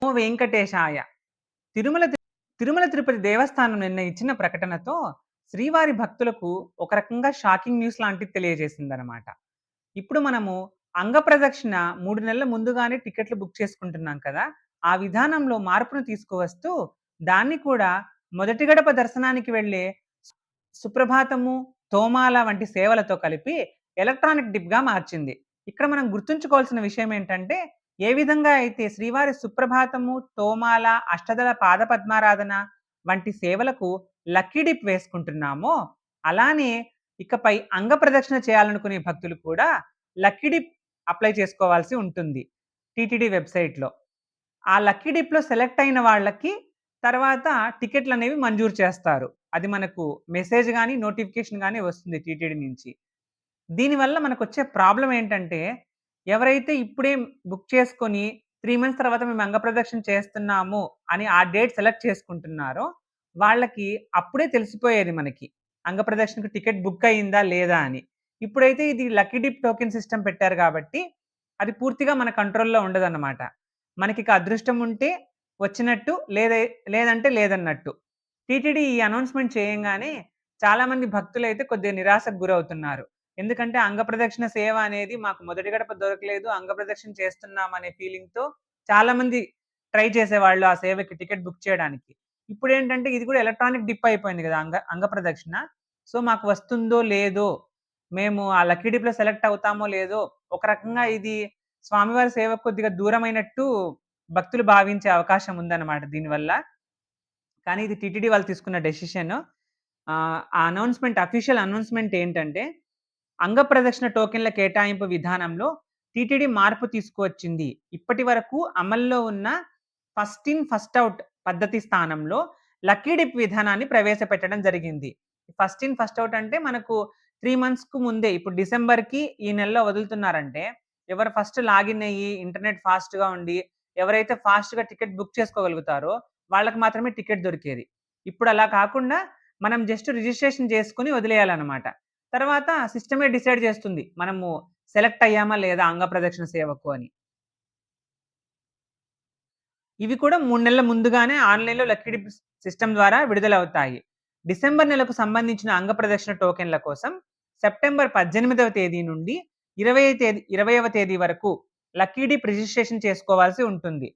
ఓ వెంకటేశాయ. తిరుమల తి తిరుమల తిరుపతి దేవస్థానం నిన్న ఇచ్చిన ప్రకటనతో శ్రీవారి భక్తులకు ఒక రకంగా షాకింగ్ న్యూస్ లాంటిది తెలియజేసిందనమాట. ఇప్పుడు మనము అంగప్రదక్షిణ 3 నెలల ముందుగానే టికెట్లు బుక్ చేసుకుంటున్నాం కదా! ఆ విధానంలో మార్పును తీసుకువస్తూ దాన్ని కూడా మొదటి గడప దర్శనానికి వెళ్ళే సుప్రభాతము, తోమాల వంటి సేవలతో కలిపి ఎలక్ట్రానిక్ డిప్‌గా మార్చింది. ఇక్కడ మనం గుర్తుంచుకోవాల్సిన విషయం ఏంటంటే, ఏ విధంగా అయితే శ్రీవారి సుప్రభాతము, తోమాల, అష్టదళ పాదపద్మారాధన వంటి సేవలకు లక్కీ డిప్ వేసుకుంటున్నామో, అలానే ఇకపై అంగప్రదక్షిణ చేయాలనుకునే భక్తులు కూడా లక్కీ డిప్ అప్లై చేసుకోవాల్సి ఉంటుంది టీటీడీ వెబ్‌సైట్‌లో. ఆ లక్కీ డిప్‌లో సెలెక్ట్ అయిన వాళ్ళకి తర్వాత టికెట్లనేవి మంజూరు చేస్తారు. అది మనకు మెసేజ్ గాని, నోటిఫికేషన్ గాని వస్తుంది టీటీడీ నుంచి. దీనివల్ల మనకొచ్చే ప్రాబ్లమ్ ఏంటంటే, ఎవరైతే ఇప్పుడే బుక్ చేసుకొని 3 మంత్స్ తర్వాత మేము అంగప్రదక్షిణ చేస్తున్నాము అని ఆ డేట్ సెలెక్ట్ చేసుకుంటున్నారో, వాళ్ళకి అప్పుడే తెలిసిపోయేది మనకి. అంగప్రదక్షిణకు టికెట్ బుక్ అయిందా? లేదా? అని. ఇప్పుడైతే ఇది లక్కీ డిప్ టోకెన్ సిస్టమ్ పెట్టారు కాబట్టి, అది పూర్తిగా మన కంట్రోల్‌లో ఉండదన్నమాట. మనకిక అదృష్టం ఉంటే వచ్చినట్టు, లేదంటే లేదన్నట్టు. టీటీడీ ఈ అనౌన్స్‌మెంట్ చేయంగానే చాలామంది భక్తులైతే కొద్దిగా నిరాశకు గురవుతున్నారు. ఎందుకంటే అంగప్రదక్షిణ సేవ అనేది మాకు మొదటి గడప దొరకలేదు. అంగప్రదక్షిణ చేస్తున్నాం అనే ఫీలింగ్‌తో చాలామంది ట్రై చేసేవాళ్ళు ఆ సేవకి టికెట్ బుక్ చేయడానికి. ఇప్పుడేంటంటే ఇది కూడా ఎలక్ట్రానిక్ డిప్ అయిపోయింది గదా! అంగప్రదక్షిణ. సో, మాకు వస్తుందో లేదో, మేము ఆ లక్కీ డిప్‌లో సెలెక్ట్ అవుతామో లేదో, ఒక రకంగా ఇది స్వామివారి సేవకు కొద్దిగా దూరమైనట్టు భక్తులు భావించే అవకాశం ఉందన్నమాట దీనివల్ల. కానీ ఇది టీటీడీ వాళ్ళు తీసుకున్న డెసిషన్. ఆ అఫీషియల్ అనౌన్స్‌మెంట్ ఏంటంటే, అంగప్రదక్షిణ టోకెన్‌ల కేటాయింపు విధానంలో టీటీడీ మార్పు తీసుకువచ్చింది. ఇప్పటివరకు అమల్లో ఉన్న ఫస్ట్ ఇన్, ఫస్ట్ ఔట్ పద్ధతి స్థానంలో లక్కీ డిప్ విధానాన్ని ప్రవేశపెట్టడం జరిగింది. ఫస్ట్ ఇన్, ఫస్ట్ ఔట్ అంటే మనకు 3 మంత్స్‌కు ముందే ఇప్పుడు డిసెంబర్‌కి ఈ నెలలో వదులుతున్నారంటే, ఎవరు ఫస్ట్ లాగిన్ అయ్యి ఇంటర్నెట్ ఫాస్ట్‌గా ఉండి, ఎవరైతే ఫాస్ట్‌గా టికెట్ బుక్ చేసుకోగలుగుతారో వాళ్ళకి మాత్రమే టికెట్ దొరికేది. ఇప్పుడు అలా కాకుండా మనం జస్ట్ రిజిస్ట్రేషన్ చేసుకొని వదిలేయాలన్నమాట. తర్వాత సిస్టమే డిసైడ్ చేస్తుంది. మనము సెలెక్ట్ అయ్యామా లేదా అంగప్రదక్షిణ సేవకు అని. ఇవి కూడా 3 నెలల ముందుగానే ఆన్‌లైన్‌లో లక్కీ డిప్ సిస్టమ్ ద్వారా విడుదలవుతాయి. డిసెంబర్ నెలకు సంబంధించిన అంగప్రదక్షిణ టోకెన్‌ల కోసం సెప్టెంబర్ 18వ తేదీ నుండి 20వ తేదీ వరకు లక్కీ డిప్ రిజిస్ట్రేషన్ చేసుకోవాల్సి ఉంటుంది.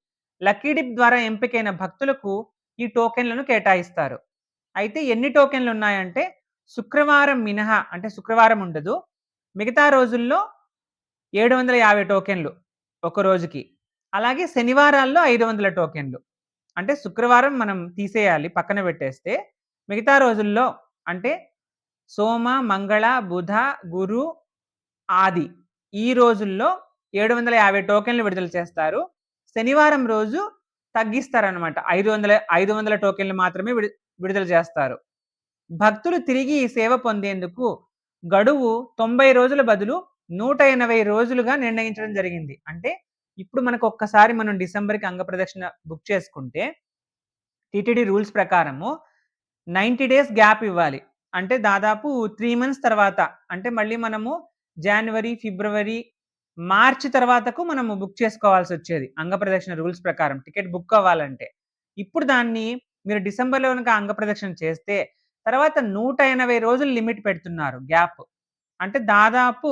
లక్కీ డిప్ ద్వారా ఎంపికైన భక్తులకు ఈ టోకెన్‌లను కేటాయిస్తారు. అయితే ఎన్ని టోకెన్‌లున్నాయంటే శుక్రవారం మినహా అంటే శుక్రవారం ఉండదు. మిగతా రోజుల్లో 750 టోకెన్‌లు ఒక రోజుకి. అలాగే శనివారాల్లో 500 టోకెన్‌లు. అంటే శుక్రవారం మనం తీసేయాలి పక్కన పెట్టేస్తే, మిగతా రోజుల్లో అంటే సోమ, మంగళ, బుధ, గురు, ఆది ఈ రోజుల్లో 750 టోకెన్‌లు విడుదల చేస్తారు. శనివారం రోజు తగ్గిస్తారనమాట. 500 టోకెన్‌లు మాత్రమే విడుదల చేస్తారు. భక్తులు తిరిగి ఈ సేవ పొందేందుకు గడువు 90 రోజుల బదులు 180 రోజులుగా నిర్ణయించడం జరిగింది. అంటే ఇప్పుడు మనకు ఒక్కసారి మనం డిసెంబర్‌కి అంగప్రదక్షిణ బుక్ చేసుకుంటే టీటీడీ రూల్స్ ప్రకారము 90 డేస్ గ్యాప్ ఇవ్వాలి. అంటే దాదాపు 3 మంత్స్ తర్వాత అంటే మళ్ళీ మనము జాన్యువరి, ఫిబ్రవరి, మార్చి తర్వాతకు మనము బుక్ చేసుకోవాల్సొచ్చేది. అంగప్రదక్షిణ రూల్స్ ప్రకారం టికెట్ బుక్ అవ్వాలంటే. ఇప్పుడు దాన్ని మీరు డిసెంబర్‌లో గనక అంగప్రదక్షిణ చేస్తే తర్వాత 180 రోజులు లిమిట్ పెడుతున్నారు గ్యాప్. అంటే దాదాపు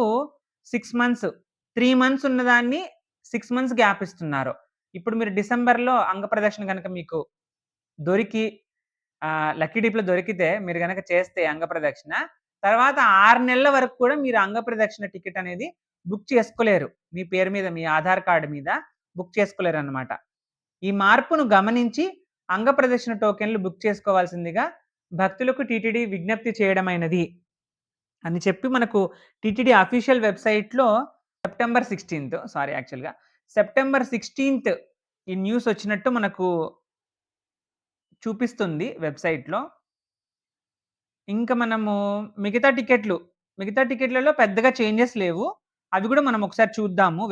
6 మంత్స్, 3 మంత్స్ ఉన్నదాన్ని 6 మంత్స్ గ్యాప్ ఇస్తున్నారు. ఇప్పుడు మీరు డిసెంబర్‌లో అంగప్రదక్షిణ గనక మీకు దొరికి లక్కీ డిప్‌లో దొరికితే మీరు గనక చేస్తే అంగప్రదక్షిణ, తర్వాత 6 నెలల వరకు కూడా మీరు అంగప్రదక్షిణ టికెట్ అనేది బుక్ చేసుకోలేరు. మీ పేరు మీద, మీ ఆధార్ కార్డ్ మీద బుక్ చేసుకోలేరన్నమాట. ఈ మార్పును గమనించి అంగప్రదక్షిణ టోకెన్‌లు బుక్ చేసుకోవాల్సిందిగా భక్తులకు టీటీడీ విజ్ఞప్తి చేయడమైనది అని చెప్పి మనకు టీటీడీ అఫీషియల్ వెబ్‌సైట్‌లో సెప్టెంబర్ 16థ్ ఈ న్యూస్ వచ్చినట్టు మనకు చూపిస్తుంది వెబ్‌సైట్‌లో. ఇంకా మనము మిగతా టికెట్‌లలో పెద్దగా చేంజెస్ లేవు. అవి గూడా మనం ఒకసారి చూద్దాము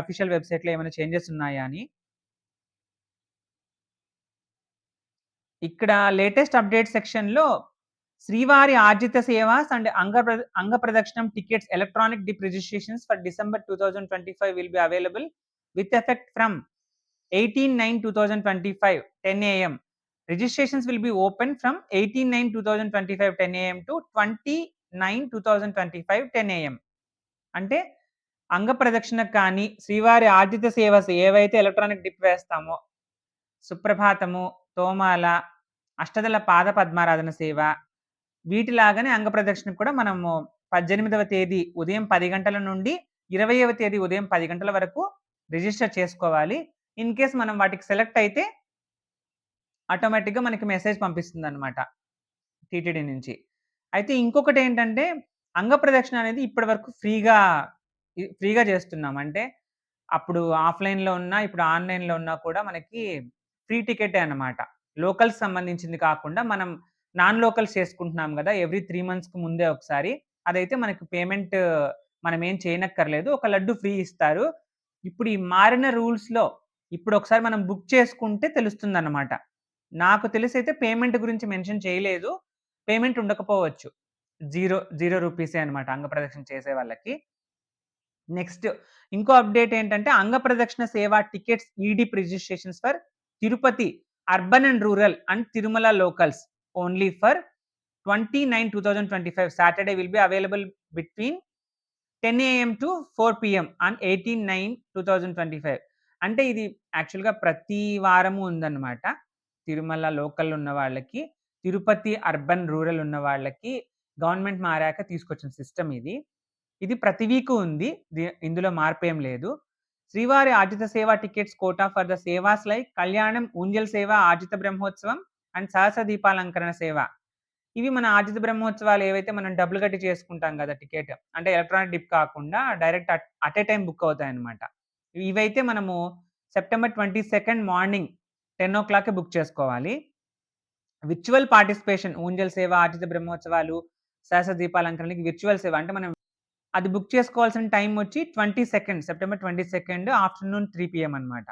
అఫీషియల్ వెబ్‌సైట్‌లో ఏమైనా చేంజెస్ ఉన్నాయా అని. ఇక్కడ లేటెస్ట్ అప్‌డేట్ సెక్షన్‌లో శ్రీవారి ఆర్జిత సేవాస్ అండ్ అంగ ప్రదక్షిణం tickets electronic dip registrations for December 2025 will be available with effect from 18/9/2025 10 AM. Registrations will be open from 18/9/2025 10 AM to 20/9/2025 10 AM. అంటే అంగ ప్రదక్షిణకు కానీ, శ్రీవారి ఆర్జిత సేవస్ ఏవైతే ఎలక్ట్రానిక్ డిప్ వేస్తామో, సుప్రభాతము, తోమాల, అష్టదళ పాద పద్మారాధన సేవ, వీటిలాగానే అంగ ప్రదక్షిణకు కూడా మనము 18వ తేదీ ఉదయం 10 గంటల నుండి 20వ తేదీ ఉదయం 10 గంటల వరకు రిజిస్టర్ చేసుకోవాలి. ఇన్ కేస్ మనం వాటికి సెలెక్ట్ అయితే ఆటోమేటిక్‌గా మనకి మెసేజ్ పంపిస్తుందన్నమాట టీటీడీ నుంచి. అయితే ఇంకొకటేంటంటే అంగ ప్రదక్షిణ అనేది ఇప్పటి వరకు ఫ్రీగా చేస్తున్నాం. అంటే అప్పుడు ఆఫ్‌లైన్‌లో ఉన్నా, ఇప్పుడు ఆన్‌లైన్‌లో ఉన్నా కూడా మనకి ఫ్రీ టికెటే అన్నమాట. లోకల్స్ సంబంధించింది కాకుండా మనం నాన్ లోకల్స్ చేసుకుంటున్నాం గదా! ఎవ్రీ 3 మంత్స్‌కి ముందే ఒకసారి. అదైతే మనకు పేమెంట్ మనం ఏం చేయనక్కర్లేదు. ఒక లడ్డు ఫ్రీ ఇస్తారు. ఇప్పుడు ఈ మారిన రూల్స్‌లో ఇప్పుడు ఒకసారి మనం బుక్ చేసుకుంటే తెలుస్తుందన్నమాట. నాకు తెలిసైతే పేమెంట్ గురించి మెన్షన్ చేయలేదు. పేమెంట్ ఉండకపోవచ్చు. జీరో రూపీసే అన్నమాట అంగ ప్రదక్షిణ చేసే వాళ్ళకి. నెక్స్ట్ ఇంకో అప్డేట్ ఏంటంటే అంగ ప్రదక్షిణ సేవ tickets E dip registrations for Tirupati urban and rural and Tirumala locals only for 29/2025 Saturday will be available between 10 AM to 4 PM on 18/9/2025. అంటే ఇది యాక్చువల్‌గా ప్రతి వారము ఉందన్నమాట. తిరుమల లోకల్ ఉన్న వాళ్ళకి, తిరుపతి అర్బన్, రూరల్ ఉన్న వాళ్ళకి గవర్నమెంట్ మారాక తీసుకొచ్చిన సిస్టమ్ ఇది. ఇది ప్రతి వీకు ఉంది. ఇందులో మార్పేం లేదు. శ్రీవారి ఆర్జిత సేవ tickets quota for the sevas like Kalyanam, Unjal సేవ, ఆర్జిత బ్రహ్మోత్సవం అండ్ సహస్ర దీపాలంకరణ సేవ. ఇవి మన ఆర్జిత బ్రహ్మోత్సవాలు ఏవైతే మనం డబ్బులు కట్టి చేసుకుంటాం గదా! టికెట్. అంటే ఎలక్ట్రానిక్ డిప్ కాకుండా direct at a time book అవుతాయన్నమాట. ఇవైతే మనము సెప్టెంబర్ 22 మార్నింగ్ 10:00కే బుక్ చేసుకోవాలి. విర్చువల్ పార్టిసిపేషన్ ఊంజల్ సేవ, ఆర్జిత బ్రహ్మోత్సవాలు, సహస్ర దీపాలంకరణకి విర్చువల్ సేవ అంటే మనం అది బుక్ చేసుకోవాల్సిన టైం వచ్చి సెప్టెంబర్ 22 ఆఫ్టర్‌నూన్ 3 PM అన్నమాట.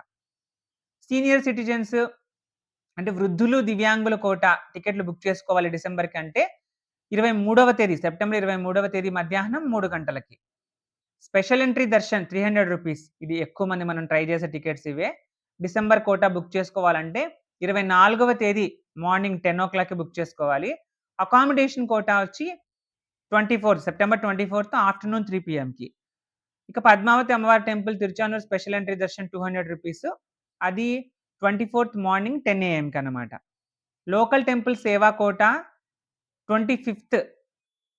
సీనియర్ సిటిజన్స్ అంటే వృద్ధులు, దివ్యాంగుల కోట టికెట్లు బుక్ చేసుకోవాలి డిసెంబర్‌కి అంటే 23వ తేదీ సెప్టెంబర్ 23వ తేదీ మధ్యాహ్నం 3 గంటలకి. స్పెషల్ ఎంట్రీ దర్శన్ రూ. 300 ఇది ఎక్కువ మంది మనం ట్రై చేసే టికెట్స్ ఇవే. డిసెంబర్ కోటా బుక్ చేసుకోవాలంటే 24వ తేదీ మార్నింగ్ 10:00కి బుక్ చేసుకోవాలి. అకామిడేషన్ కోటా వచ్చి సెప్టెంబర్ 24 ఆఫ్టర్‌నూన్ 3 PMకి. ఇక పద్మావతి అమ్మవారి temple Tiruchanur special entry Darshan రూ. 200 అది 24థ్ మార్నింగ్ 10 AMకి అన్నమాట. లోకల్ టెంపుల్ సేవా కోటా 25థ్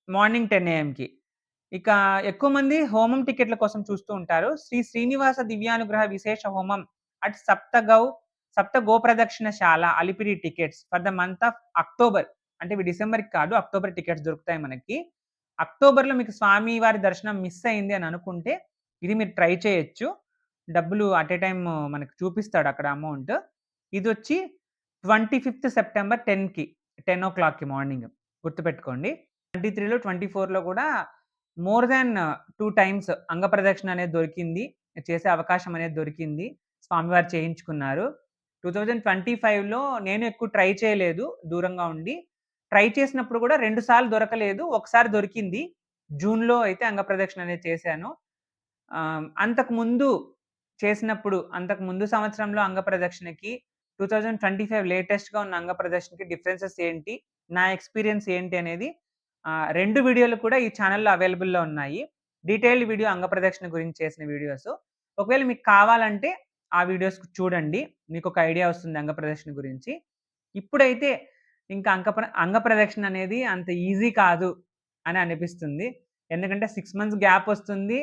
మార్నింగ్ 10 AMకి. ఇక ఎక్కువ మంది హోమం టికెట్ల కోసం చూస్తూ ఉంటారు. శ్రీ శ్రీనివాస దివ్యానుగ్రహ విశేష హోమం అట్ సప్త గోప్రదక్షిణశాల Alipiri tickets for the month of October. అంటే ఇవి డిసెంబర్‌కి కాదు అక్టోబర్ టికెట్స్ దొరుకుతాయి మనకి. అక్టోబర్‌లో మీకు స్వామివారి దర్శనం మిస్ అయింది అని అనుకుంటే ఇది మీరు ట్రై చేయొచ్చు. డబ్బులు అట్ ఎ టైమ్ మనకు చూపిస్తాడు అక్కడ అమౌంట్. ఇదొచ్చి 25థ్ సెప్టెంబర్ 10:00కి మార్నింగ్ గుర్తుపెట్టుకోండి. 23లో, 24లో కూడా మోర్ థాన్ 2 టైమ్స్ అంగ ప్రదక్షిణ అనేది దొరికింది. చేసే అవకాశం అనేది దొరికింది. స్వామివారు చేయించుకున్నారు. 2025లో నేను ఎక్కువ ట్రై చేయలేదు దూరంగా ఉండి. ట్రై చేసినప్పుడు కూడా 2 సార్లు దొరకలేదు. ఒకసారి దొరికింది. జూన్‌లో అయితే అంగ ప్రదక్షిణ అనేది చేశాను. అంతకుముందు అంతకు ముందు సంవత్సరంలో అంగ ప్రదక్షిణకి 2025 లేటెస్ట్‌గా ఉన్న అంగ ప్రదక్షిణకి డిఫరెన్సెస్ ఏంటి? నా ఎక్స్‌పీరియన్స్ ఏంటి అనేది 2 వీడియోలు కూడా ఈ ఛానెల్‌లో అవైలబుల్‌లో ఉన్నాయి. డీటెయిల్డ్ వీడియో అంగ ప్రదక్షిణ గురించి చేసిన వీడియోస్. ఒకవేళ మీకు కావాలంటే ఆ వీడియోస్ చూడండి. మీకొక ఐడియా వస్తుంది అంగ ప్రదక్షిణ గురించి. ఇప్పుడైతే ఇంకా అంగ ప్రదక్షిణ అనేది అంత ఈజీ కాదు అని అనిపిస్తుంది. ఎందుకంటే 6 మంత్స్ గ్యాప్ వస్తుంది.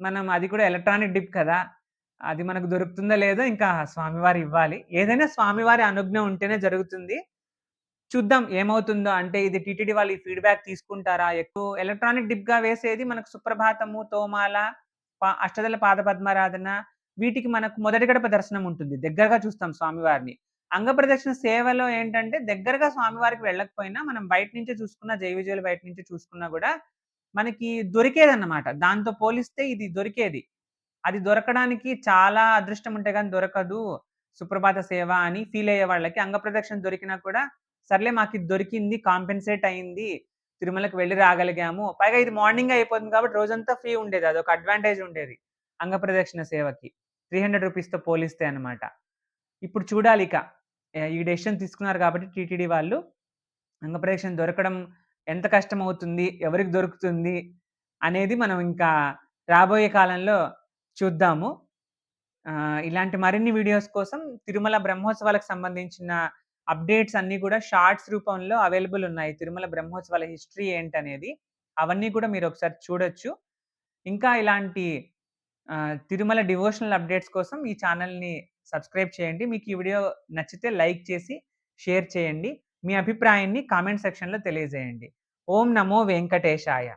మనం అది కూడా ఎలక్ట్రానిక్ డిప్ కదా! అది మనకు దొరుకుతుందో లేదో ఇంకా స్వామివారు ఇవ్వాలి. ఏదైనా స్వామివారి అనుజ్ఞ ఉంటేనే జరుగుతుంది. చూద్దాం ఏమవుతుందో. అంటే ఇది టీటీడీ వాళ్ళు ఈ ఫీడ్‌బ్యాక్ తీసుకుంటారా? ఎక్కువ ఎలక్ట్రానిక్ డిప్‌గా వేసేది మనకు సుప్రభాతము, తోమాల, అష్టదళ పాద పద్మారాధన వీటికి మనకు మొదటి గడప దర్శనం ఉంటుంది. దగ్గరగా చూస్తాం స్వామివారిని. అంగప్రదక్షిణ సేవలో ఏంటంటే దగ్గరగా స్వామివారికి వెళ్ళకపోయినా మనం బయట నుంచే చూసుకున్న జై విజయాలు బయట నుంచి చూసుకున్నా గూడా మనకి దొరికేదన్నమాట. దాంతో పోలిస్తే ఇది దొరికేది. అది దొరకడానికి చాలా అదృష్టం ఉంటే గాని దొరకదు. సుప్రభాత సేవ అని ఫీల్ అయ్యే వాళ్ళకి అంగప్రదక్షిణ దొరికినా కూడా సర్లే మాకిది దొరికింది. కాంపెన్సేట్ అయింది. తిరుమలకి వెళ్లి రాగలిగాము. పైగా ఇది మార్నింగే అయిపోతుంది కాబట్టి రోజంతా ఫ్రీ ఉండేది. అదొక అడ్వాంటేజ్ ఉండేది. అంగప్రదక్షిణ సేవకి. రూ. 300తో పోలిస్తే అన్నమాట. ఇప్పుడు చూడాలిక. ఈ డెసిషన్ తీసుకున్నారు కాబట్టి టీటీడీ వాళ్ళు అంగప్రదక్షిణ దొరకడం ఎంత కష్టమవుతుంది? ఎవరికి దొరుకుతుంది? అనేది మనం ఇంకా రాబోయే కాలంలో చూద్దాము. ఇలాంటి మరిన్ని వీడియోస్ కోసం తిరుమల బ్రహ్మోత్సవాలకు సంబంధించిన అప్డేట్స్ అన్నీ కూడా షార్ట్స్ రూపంలో అవైలబుల్ ఉన్నాయి. తిరుమల బ్రహ్మోత్సవాల హిస్టరీ ఏంటనేది. అవన్నీ కూడా మీరొకసారి చూడొచ్చు. ఇంకా ఇలాంటి తిరుమల డివోషనల్ అప్డేట్స్ కోసం ఈ ఛానెల్‌ని సబ్స్క్రైబ్ చేయండి. మీకు ఈ వీడియో నచ్చితే లైక్ చేసి, షేర్ చేయండి. మీ అభిప్రాయాన్ని కామెంట్ సెక్షన్‌లో తెలియజేయండి. ఓం నమో వెంకటేశాయ!